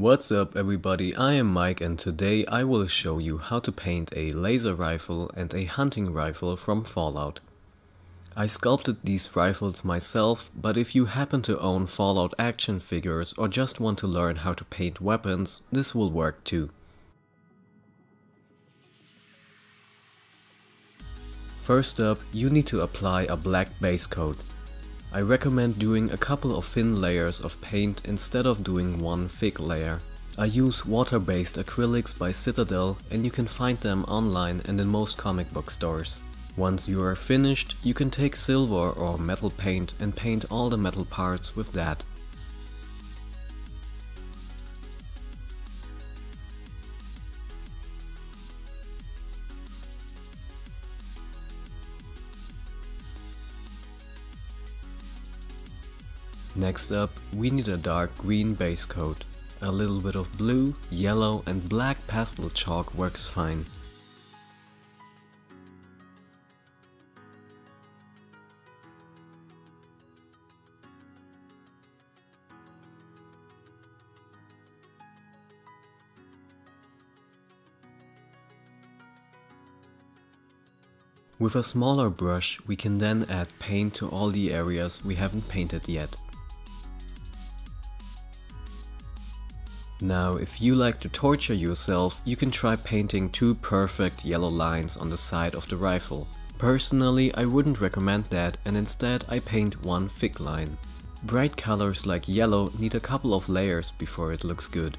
What's up everybody, I am Mike and today I will show you how to paint a laser rifle and a hunting rifle from Fallout. I sculpted these rifles myself, but if you happen to own Fallout action figures or just want to learn how to paint weapons, this will work too. First up, you need to apply a black base coat. I recommend doing a couple of thin layers of paint instead of doing one thick layer. I use water-based acrylics by Citadel and you can find them online and in most comic book stores. Once you are finished, you can take silver or metal paint and paint all the metal parts with that. Next up, we need a dark green base coat. A little bit of blue, yellow and black pastel chalk works fine. With a smaller brush, we can then add paint to all the areas we haven't painted yet. Now, if you like to torture yourself, you can try painting two perfect yellow lines on the side of the rifle. Personally, I wouldn't recommend that and instead I paint one thick line. Bright colors like yellow need a couple of layers before it looks good.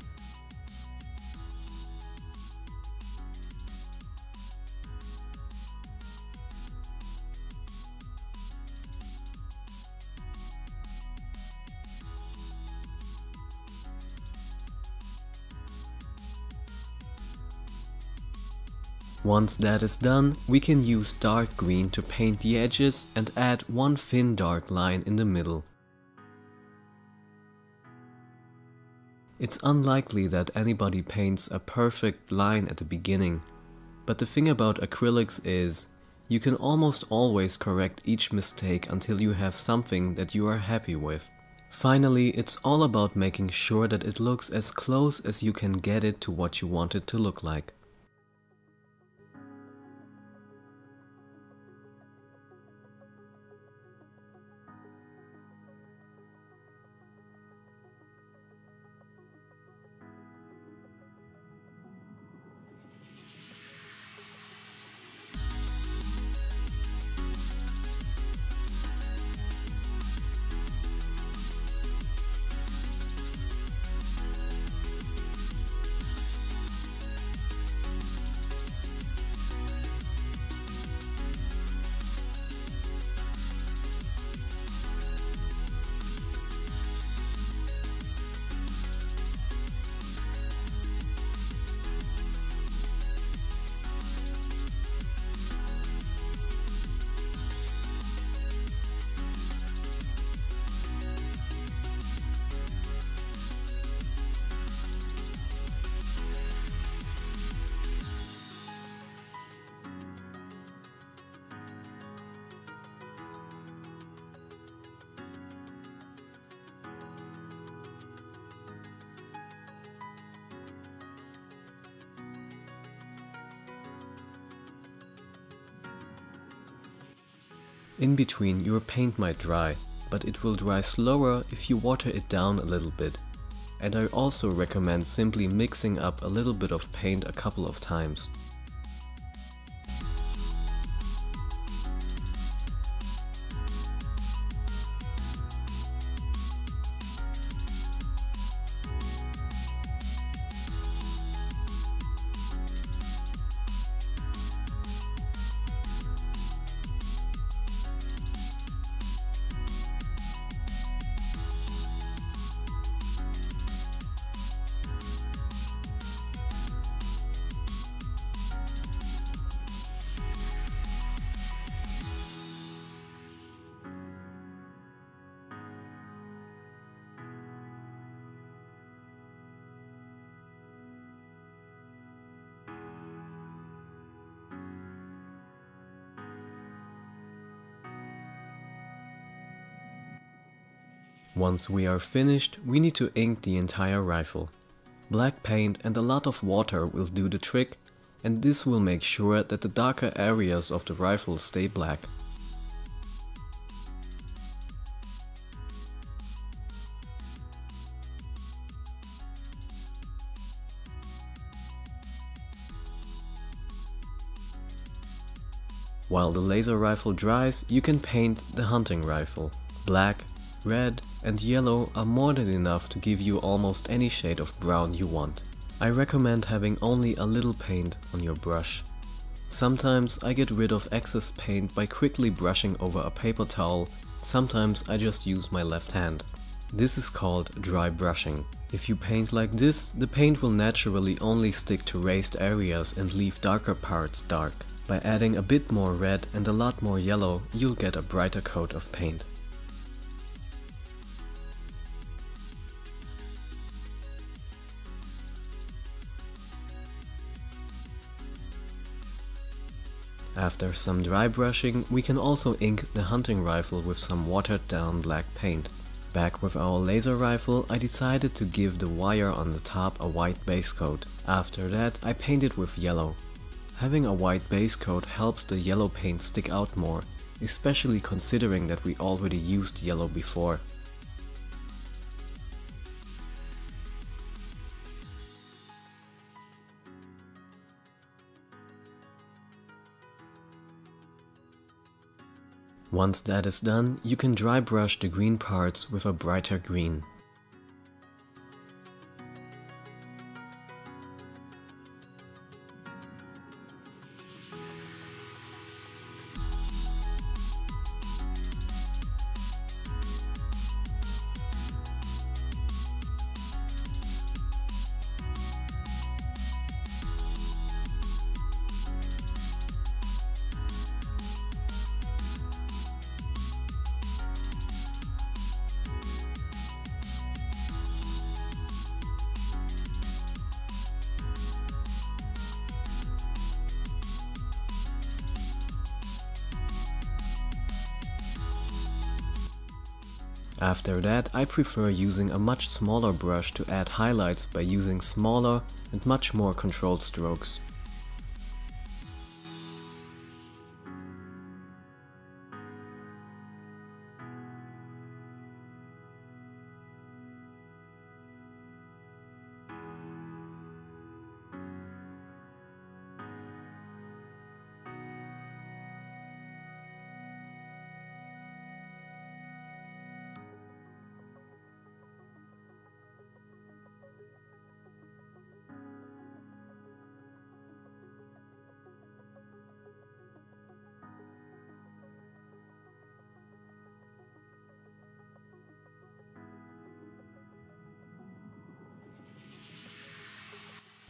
Once that is done, we can use dark green to paint the edges and add one thin dark line in the middle. It's unlikely that anybody paints a perfect line at the beginning, but the thing about acrylics is, you can almost always correct each mistake until you have something that you are happy with. Finally, it's all about making sure that it looks as close as you can get it to what you want it to look like. In between, your paint might dry, but it will dry slower if you water it down a little bit. And I also recommend simply mixing up a little bit of paint a couple of times. Once we are finished, we need to ink the entire rifle. Black paint and a lot of water will do the trick, and this will make sure that the darker areas of the rifle stay black. While the laser rifle dries, you can paint the hunting rifle. Black, red and yellow are more than enough to give you almost any shade of brown you want. I recommend having only a little paint on your brush. Sometimes I get rid of excess paint by quickly brushing over a paper towel, sometimes I just use my left hand. This is called dry brushing. If you paint like this, the paint will naturally only stick to raised areas and leave darker parts dark. By adding a bit more red and a lot more yellow, you'll get a brighter coat of paint. After some dry brushing, we can also ink the hunting rifle with some watered down black paint. Back with our laser rifle, I decided to give the wire on the top a white base coat. After that, I painted with yellow. Having a white base coat helps the yellow paint stick out more, especially considering that we already used yellow before. Once that is done, you can dry brush the green parts with a brighter green. After that, I prefer using a much smaller brush to add highlights by using smaller and much more controlled strokes.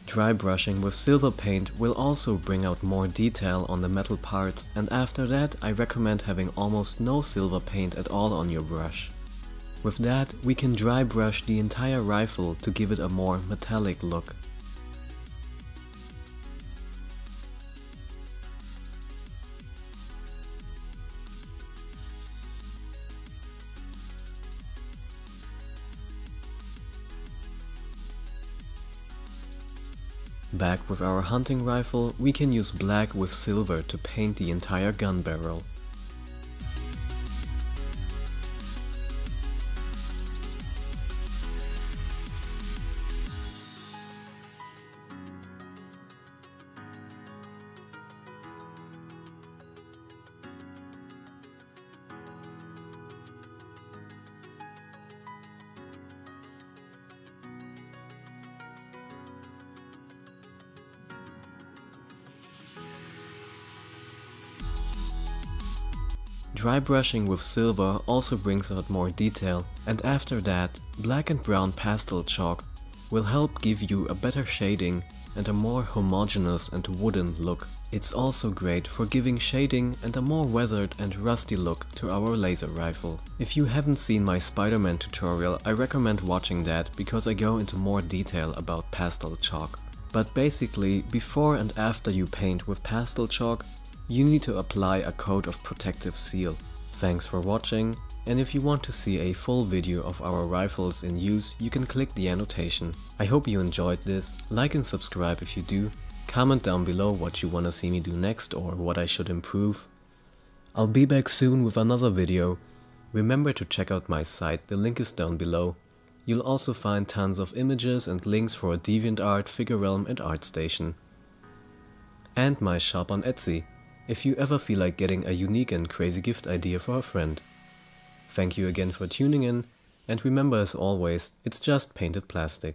Dry brushing with silver paint will also bring out more detail on the metal parts, and after that I recommend having almost no silver paint at all on your brush. With that, we can dry brush the entire rifle to give it a more metallic look. Back with our hunting rifle, we can use black with silver to paint the entire gun barrel. Dry brushing with silver also brings out more detail, and after that, black and brown pastel chalk will help give you a better shading and a more homogeneous and wooden look. It's also great for giving shading and a more weathered and rusty look to our laser rifle. If you haven't seen my Spider-Man tutorial, I recommend watching that because I go into more detail about pastel chalk. But basically, before and after you paint with pastel chalk, you need to apply a coat of protective seal. Thanks for watching, And if you want to see a full video of our rifles in use, you can click the annotation. I hope you enjoyed this, like and subscribe if you do, comment down below what you want to see me do next or what I should improve. I'll be back soon with another video. Remember to check out my site, the link is down below. You'll also find tons of images and links for DeviantArt, FigureRealm and ArtStation. And my shop on Etsy, if you ever feel like getting a unique and crazy gift idea for a friend. Thank you again for tuning in, and remember as always, it's just painted plastic.